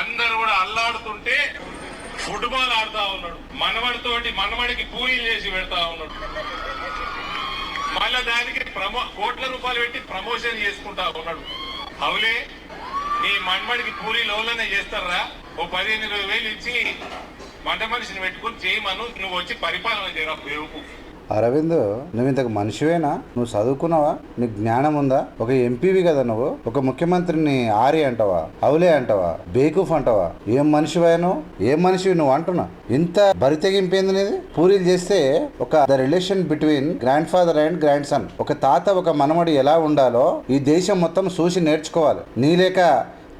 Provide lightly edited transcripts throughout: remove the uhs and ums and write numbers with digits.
అందరు కూడా అల్లాడుతుంటే ఫుట్బాల్ ఆడుతా ఉన్నాడు. మనవడికి పూరీలు చేసి పెడతా ఉన్నాడు. మళ్ళా దానికి కోట్ల రూపాయలు పెట్టి ప్రమోషన్ చేసుకుంటా ఉన్నాడు. అవులే నీ మనవడికి పూరీలు ఎవరైనా చేస్తారా? ఓ 15-20 వేలు ఇచ్చి మంట మనిషిని పెట్టుకుని చేయమను, నువ్వు వచ్చి పరిపాలన చేయరా బేవుకు. అరవింద్, నువ్వు ఇంతకు మనిషివేనా? నువ్వు చదువుకున్నావా? నీకు జ్ఞానం ఉందా? ఒక ఎంపీవి కదా నువ్వు. ఒక ముఖ్యమంత్రిని ఆరి అంటావా, అవులే అంటావా, బేకూఫ్ అంటావా? ఏం మనిషివేను? ఏం మనిషివి నువ్వు అంటున్నా? ఇంత బరితెగింపేంది నీది? పూరీలు చేస్తే ఒక the relation between grand father and grand son, ఒక తాత ఒక మనమడి ఎలా ఉండాలో ఈ దేశం మొత్తం చూసి నేర్చుకోవాలి. నీ లేక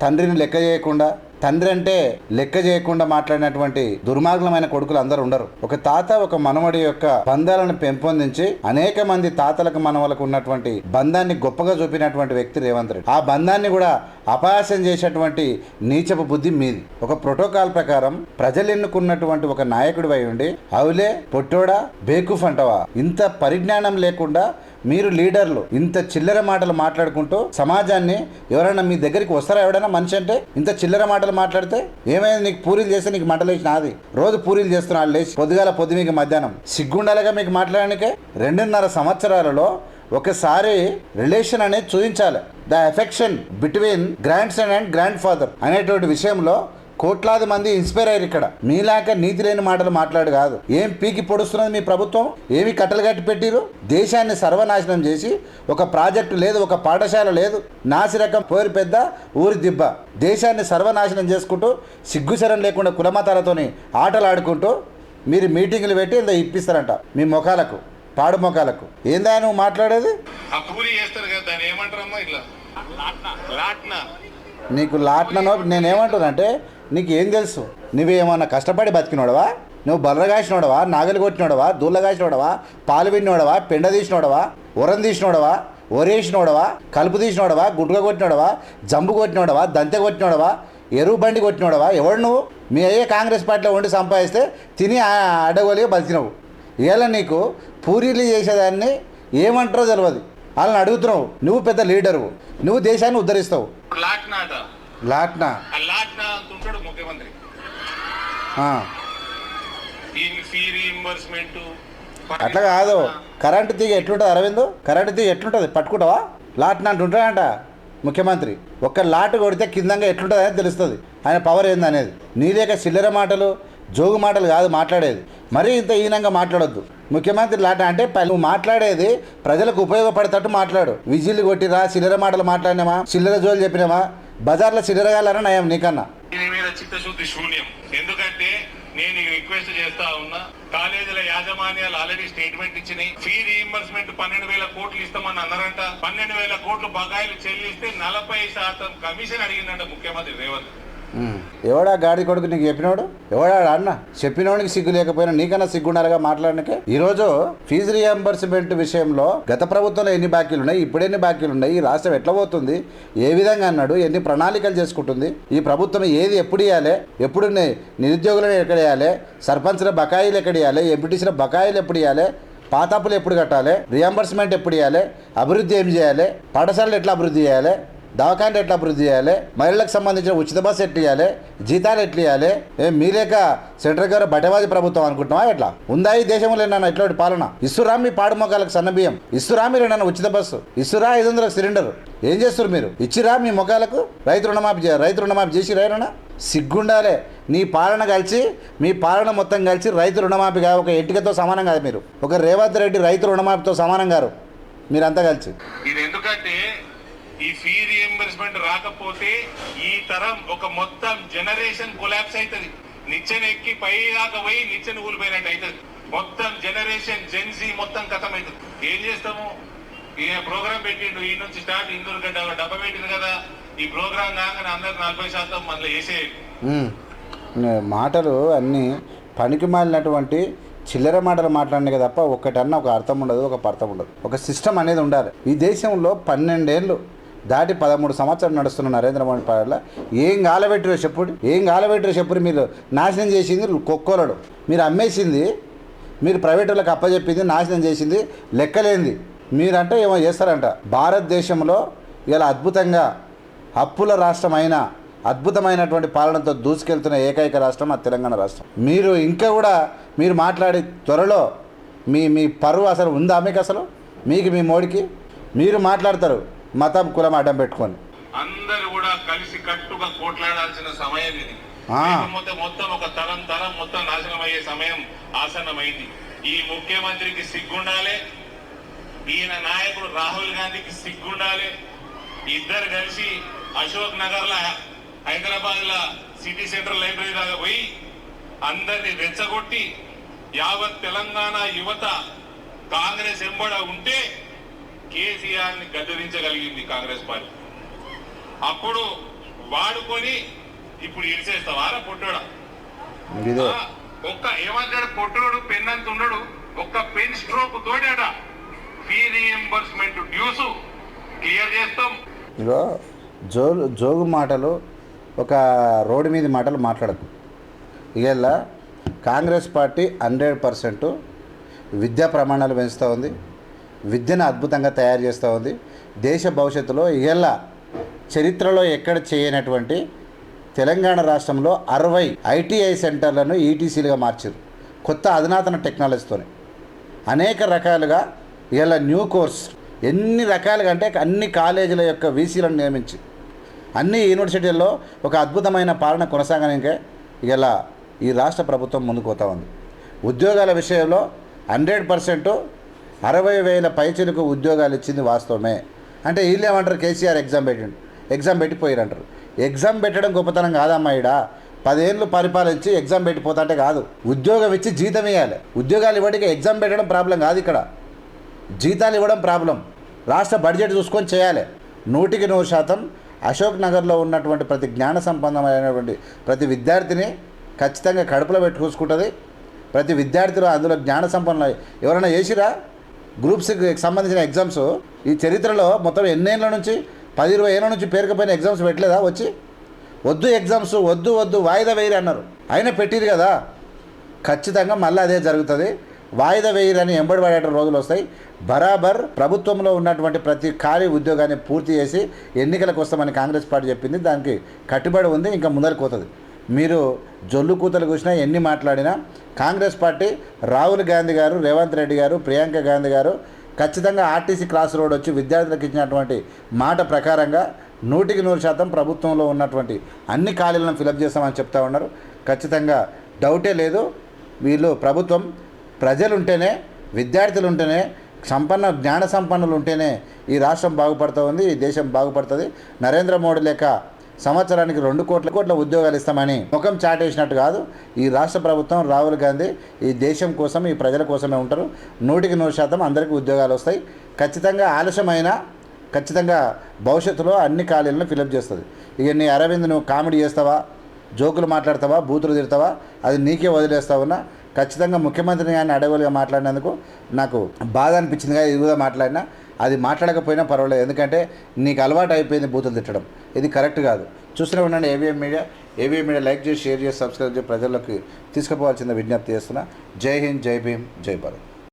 తండ్రిని లెక్క చేయకుండా, తండ్రి అంటే లెక్క చేయకుండా మాట్లాడినటువంటి దుర్మార్గమైన కొడుకులు అందరూ ఉండరు. ఒక తాత ఒక మనవడి యొక్క బంధాలను పెంపొందించి అనేక మంది తాతలకు మనవలకు ఉన్నటువంటి బంధాన్ని గొప్పగా చూపినటువంటి వ్యక్తి రేవంత్ రెడ్డి. ఆ బంధాన్ని కూడా అపహాస్యం చేసేటువంటి నీచపు బుద్ధి మీది. ఒక ప్రోటోకాల్ ప్రకారం ప్రజలు ఎన్నుకున్నటువంటి ఒక నాయకుడు అయి ఉండి అవులే, పొట్టోడా, బేకూఫ్ అంటావా? ఇంత పరిజ్ఞానం లేకుండా మీరు లీడర్లు ఇంత చిల్లర మాటలు మాట్లాడుకుంటూ సమాజాన్ని, ఎవరైనా మీ దగ్గరికి వస్తారా? ఎవడైనా మనిషి అంటే ఇంత చిల్లర మాటలు మాట్లాడితే ఏమైంది? నీకు పూరీలు చేస్తే నీకు మంటలు వేసి నాది. రోజు పూరీలు చేస్తున్నాడు లేచి పొద్దుగాల మీకు మధ్యాహ్నం. సిగ్గుండాలిగా మీకు మాట్లాడడానికే. 2.5 సంవత్సరాలలో ఒకసారి రిలేషన్ అనేది చూపించాలి. The affection between grand son and grand father అనేటువంటి విషయంలో కోట్లాది మంది ఇన్స్పైర్ అయ్యారు. ఇక్కడ మీలాక నీతి లేని మాటలు మాట్లాడు కాదు. ఏం పీకి పొడుస్తున్నది మీ ప్రభుత్వం? ఏమి కట్టలు కట్టి పెట్టిరు? దేశాన్ని సర్వనాశనం చేసి ఒక ప్రాజెక్టు లేదు, ఒక పాఠశాల లేదు, నాసిరకం పోరు పెద్ద ఊరి దిబ్బ. దేశాన్ని సర్వనాశనం చేసుకుంటూ సిగ్గుశరం లేకుండా కులమతాలతోని ఆటలు ఆడుకుంటూ మీరు మీటింగులు పెట్టి ఇంత ఇప్పిస్తారంట మీ మొఖాలకు, పాడు మొఖాలకు. ఏందా నువ్వు మాట్లాడేది? నీకు లాట్నో నేనేమంటున్నానంటే, నీకు ఏం తెలుసు? నువ్వేమన్నా కష్టపడి బతికినోడవా? నువ్వు బర్రగాసినోడవా, నాగలి కొట్టినోడవా, దూళ్ళగాసినోడవా, పాలు విన్నోడవా, పెండ తీసినోడవా, ఉరం తీసినోడవా, ఒరేసినోడవా, కలుపు తీసినోడవా, గుడ్డుగా కొట్టినోడవా, జంబు కొట్టినోడవా, దంతె కొట్టినోడవా, ఎరువు బండి కొట్టినోడవా? ఎవడు నువ్వు? మీ అయ్యే కాంగ్రెస్ పార్టీలో ఉండి సంపాదిస్తే తిని అడ్డగోలిగా బతికినవు. ఇలా నీకు పూరీలు చేసేదాన్ని ఏమంటారో తెలియదు. వాళ్ళని అడుగుతున్నావు. నువ్వు పెద్ద లీడరు, నువ్వు దేశాన్ని ఉద్ధరిస్తావు. లాట్నా ముఖ్యమంత్రి అట్లా కాదు. కరెంటు తీగ ఎట్లుంటుంది అరవింద్? కరెంటు తీగ ఎట్లుంటుంది పట్టుకుంటావా? లాట్నా అంటుంటాడంట ముఖ్యమంత్రి. ఒక్క లాటు కొడితే కిందంగా ఎట్లుంటుంది అనేది తెలుస్తుంది ఆయన పవర్ ఏందనేది. నీ లేక చిల్లర మాటలు, జోగు మాటలు కాదు మాట్లాడేది. మరీ ఇంత హీనంగా మాట్లాడొద్దు. ముఖ్యమంత్రి లాట అంటే నువ్వు మాట్లాడేది ప్రజలకు ఉపయోగపడేటట్టు మాట్లాడు. విజిల్లు కొట్టిరా, చిల్లర మాటలు మాట్లాడినామా, చిల్లర జోలు చెప్పినామా, బజార్లో చిల్లరగాలన్నా నయం నీకన్నా. చిత్తశుద్ధి శూన్యం. ఎందుకంటే నేను రిక్వెస్ట్ చేస్తా ఉన్నా, కాలేజీల యాజమాన్యాలు ఆల్రెడీ స్టేట్మెంట్ ఇచ్చినాయి. ఫీ రీయింబర్స్మెంట్ 12,000 కోట్లు ఇస్తామని అన్నారంట. 12,000 కోట్లు బకాయిలు చెల్లిస్తే 40% కమిషన్ అడిగిందంట ముఖ్యమంత్రి రేవంత్. ఎవడా గాడి కొడుకు నీకు చెప్పినోడు? ఎవడా అన్న? చెప్పినోడికి సిగ్గు లేకపోయినా నీకన్నా సిగ్గుండాలిగా మాట్లాడనికే. ఈరోజు ఫీజు రియంబర్స్మెంట్ విషయంలో గత ప్రభుత్వంలో ఎన్ని బాకీలు ఉన్నాయి, ఇప్పుడు ఎన్ని బాకీలు ఉన్నాయి, ఈ రాష్ట్రం ఎట్లా పోతుంది, ఏ విధంగా అన్నాడు, ఎన్ని ప్రణాళికలు చేసుకుంటుంది, ఈ ప్రభుత్వం ఏది ఎప్పుడు ఇవ్వాలి, ఎప్పుడు నిరుద్యోగులను ఎక్కడ ఇవ్వాలి, సర్పంచ్ల బకాయిలు ఎక్కడ ఇవ్వాలి, ఎంపీటీసీల బకాయిలు ఎప్పుడు ఇవ్వాలి, పాతాపులు ఎప్పుడు కట్టాలి, రియంబర్స్మెంట్ ఎప్పుడు ఇవ్వాలి, అభివృద్ధి ఏం చేయాలి, పాఠశాలలు ఎట్లా అభివృద్ధి చేయాలి, దవాఖాన్లు ఎట్లా అభివృద్ధి చేయాలి, మహిళలకు సంబంధించిన ఉచిత బస్సు ఎట్లు ఇవ్వాలి, జీతాలు ఎట్లు ఇవ్వాలి. మీలేక సెంట్రల్ గారు బటవాది ప్రభుత్వం అనుకుంటున్నావా? ఎట్లా ఉందా ఈ దేశంలో? ఏమన్నా ఇట్లాంటి పాలన? ఇస్తురా మీ పాడు మొక్కలకు సన్నబియ్యం? ఇస్తురా మీరు ఏమన్నా ఉచిత బస్సు? ఇస్తురా 500 సిలిండర్? ఏం చేస్తారు మీరు? ఇచ్చిరా మీ మొక్కలకు? రైతు రుణమాఫీ చేసి రైనా? సిగ్గుండాలే. నీ పాలన కలిసి, మీ పాలన మొత్తం కలిసి రైతు రుణమాఫీ కాదు. ఒక ఎంటికతో సమానం కాదు మీరు. ఒక రేవంత్ రెడ్డి రైతు రుణమాఫీతో సమానం గారు మీరంతా కలిసి. ఇది ఎందుకంటే ఈ ఫీ రియంబర్స్మెంట్ రాకపోతే ఈ తరం ఒక మొత్తం జనరేషన్ కొలాప్స్ అవుతుంది. నిచ్చెన ఎక్కి పై దాకా పోయి నిచ్చెన కూలిపోయినట్టు అవుతుంది. మొత్తం జనరేషన్ జెన్సీ మొత్తం కథం అవుతుంది. ఏం చేస్తాము? ఈ ప్రోగ్రామ్ పెట్టిండు, ఈ నుంచి స్టార్ట్ ఇందూరు గడ్డ డబ్బా పెట్టింది కదా, ఈ ప్రోగ్రామ్ కాగానే అందరు 40% మళ్ళీ వేసేయండి. మాటలు అన్నీ పనికి మాలినటువంటి చిల్లర మాటలు మాట్లాడినాయి తప్ప ఒక్కటన్నా ఒక అర్థం ఉండదు, ఒక అర్థం ఉండదు. ఒక సిస్టమ్ అనేది ఉండాలి. ఈ దేశంలో 12 ఏళ్ళు దాటి 13 సంవత్సరాలు నడుస్తున్న నరేంద్ర మోడీ పాలనలో ఏం గాలబెట్టిరో చెప్పుడు. మీరు నాశనం చేసింది కొక్కోలడు, మీరు అమ్మేసింది, మీరు ప్రైవేట్ వాళ్ళకి అప్పచెప్పింది, నాశనం చేసింది లెక్కలేంది. మీరంటే ఏమో చేస్తారంట. భారతదేశంలో ఇలా అద్భుతంగా అప్పుల రాష్ట్రం అయినా అద్భుతమైనటువంటి పాలనతో దూసుకెళ్తున్న ఏకైక రాష్ట్రం ఆ తెలంగాణ రాష్ట్రం. మీరు ఇంకా కూడా మీరు మాట్లాడి త్వరలో మీ మీ పరువు అసలు ఉందా మీకు? అసలు మీకు మీ మోడీకి మీరు మాట్లాడతారు మతం కులం అడ్డం పెట్టుకొని. అందరూ కూడా కలిసి కట్టుగా కోట్లాడాల్సిన సమయం ఇది. మొత్తం ఒక తరం మొత్తం నాశనం అయ్యే సమయం ఆసన్నమైంది. ఈ ముఖ్యమంత్రికి సిగ్గుండాలి, ఈయన నాయకుడు రాహుల్ గాంధీకి సిగ్గుండాలి. ఇద్దరు కలిసి అశోక్ నగర్ లా హైదరాబాద్ లా సిటీ సెంట్రల్ లైబ్రరీ దాకా పోయి అందరిని రెచ్చగొట్టి యావత్ తెలంగాణ యువత కాంగ్రెస్ ఎంబడ ఉంటే కేసీఆర్ ని గద్దెదించగలిగింది కాంగ్రెస్ పార్టీ. అప్పుడు వాడుకొని ఇప్పుడు ఇడిసేస్తావారా పొట్టోడా? ఒక్క ఏమంటాడు పొట్టోడు పెన్నంత ఉండడు, ఒక్క పెన్ స్ట్రోక్ తోడాడ ఫీ రీఎంబర్స్మెంట్ డ్యూస్ క్లియర్ చేస్తాం. ఇగో జోగు మాటలు, ఒక రోడ్డు మీద మాటలు మాట్లాడకు. ఇవాళ కాంగ్రెస్ పార్టీ 100% విద్యా ప్రమాణాలు పెంచుతూ ఉంది, విద్యను అద్భుతంగా తయారు చేస్తూ ఉంది. దేశ భవిష్యత్తులో ఇవాళ చరిత్రలో ఎక్కడ చేయనటువంటి తెలంగాణ రాష్ట్రంలో 60 ఐటీఐ సెంటర్లను ఈటీసీలుగా మార్చారు. కొత్త అధునాతన టెక్నాలజీతోనే అనేక రకాలుగా ఇవాళ న్యూ కోర్స్ ఎన్ని రకాలుగా అంటే అన్ని కాలేజీల యొక్క వీసీలను నియమించి అన్ని యూనివర్సిటీల్లో ఒక అద్భుతమైన పాలన కొనసాగడానికే ఇలా ఈ రాష్ట్ర ప్రభుత్వం ముందుకు పోతా ఉంది. ఉద్యోగాల విషయంలో 100% 60,000 పైచిలకు ఉద్యోగాలు ఇచ్చింది వాస్తవమే. అంటే వీళ్ళు ఏమంటారు, కేసీఆర్ ఎగ్జామ్ పెట్టిపోయారు అంటారు. ఎగ్జామ్ పెట్టడం గొప్పతనం కాదమ్మా. ఈడ 10 ఏళ్ళు పరిపాలించి ఎగ్జామ్ పెట్టిపోతాంటే కాదు, ఉద్యోగం ఇచ్చి జీతం ఇవ్వాలి. ఉద్యోగాలు ఇవ్వడానికి ఎగ్జామ్ పెట్టడం ప్రాబ్లం కాదు, ఇక్కడ జీతాలు ఇవ్వడం ప్రాబ్లం. రాష్ట్ర బడ్జెట్ చూసుకొని చేయాలి. 100% అశోక్ నగర్లో ఉన్నటువంటి ప్రతి జ్ఞాన సంపన్నమైనటువంటి ప్రతి విద్యార్థిని ఖచ్చితంగా కడుపులో పెట్టుకుంటుంది. ప్రతి విద్యార్థిలో అందులో జ్ఞాన సంపన్న ఎవరైనా చేసిరా గ్రూప్స్కి సంబంధించిన ఎగ్జామ్స్ ఈ చరిత్రలో మొత్తం ఎన్నేళ్ళ నుంచి 10-20 ఏళ్ళ నుంచి పేరుకపోయిన ఎగ్జామ్స్ పెట్టలేదా? వచ్చి వద్దు ఎగ్జామ్స్ వద్దు వాయిదా వేయరు అన్నారు, అయినా పెట్టిరు కదా. ఖచ్చితంగా మళ్ళీ అదే జరుగుతుంది. వాయిదా వేయరని ఎంబడి పడేట రోజులు వస్తాయి. బరాబర్ ప్రభుత్వంలో ఉన్నటువంటి ప్రతి ఖాళీ ఉద్యోగాన్ని పూర్తి చేసి ఎన్నికలకు వస్తామని కాంగ్రెస్ పార్టీ చెప్పింది. దానికి కట్టుబడి ఉంది, ఇంకా ముందరికి పోతుంది. మీరు జొల్లు కూతలు కూసినా ఎన్ని మాట్లాడినా కాంగ్రెస్ పార్టీ రాహుల్ గాంధీ గారు, రేవంత్ రెడ్డి గారు, ప్రియాంక గాంధీ గారు ఖచ్చితంగా ఆర్టీసీ క్రాస్ రోడ్ వచ్చి విద్యార్థులకు ఇచ్చినటువంటి మాట ప్రకారంగా 100% ప్రభుత్వంలో ఉన్నటువంటి అన్ని ఖాళీలను ఫిలప్ చేస్తామని చెప్తా ఉన్నారు. ఖచ్చితంగా డౌటే లేదు. వీళ్ళు ప్రభుత్వం ప్రజలు ఉంటేనే, విద్యార్థులు ఉంటేనే, జ్ఞాన సంపన్నులు ఉంటేనే ఈ రాష్ట్రం బాగుపడుతూ ఉంది, ఈ దేశం బాగుపడుతుంది. నరేంద్ర మోడీ లేక సంవత్సరానికి 2 కోట్ల ఉద్యోగాలు ఇస్తామని ముఖం చాటేసినట్టు కాదు. ఈ రాష్ట్ర ప్రభుత్వం, రాహుల్ గాంధీ ఈ దేశం కోసం, ఈ ప్రజల కోసమే ఉంటారు. 100% అందరికీ ఉద్యోగాలు వస్తాయి. ఖచ్చితంగా ఆలస్యమైనా ఖచ్చితంగా భవిష్యత్తులో అన్ని ఖాళీలను ఫిలప్ చేస్తుంది. ఇక నీ అరవింద్ నువ్వు కామెడీ చేస్తావా, జోకులు మాట్లాడతావా, బూతులు తిడతావా, అది నీకే వదిలేస్తావున్నా. ఖచ్చితంగా ముఖ్యమంత్రిని కానీ అడవులుగా మాట్లాడినందుకు నాకు బాధ అనిపించింది. కానీ ఇది కూడా మాట్లాడినా, అది మాట్లాడకపోయినా పర్వాలేదు, ఎందుకంటే నీకు అలవాటు అయిపోయింది బూతులు తిట్టడం. ఇది కరెక్ట్ కాదు. చూస్తూనే ఉండండి ఏబిఎం మీడియా. లైక్ చేసి, షేర్ చేసి, సబ్స్క్రైబ్ చేసి ప్రజల్లోకి తీసుకుపోవాల్సిన విజ్ఞప్తి చేస్తున్నా. జై హింద్, జై భీమ్, జై భారత్.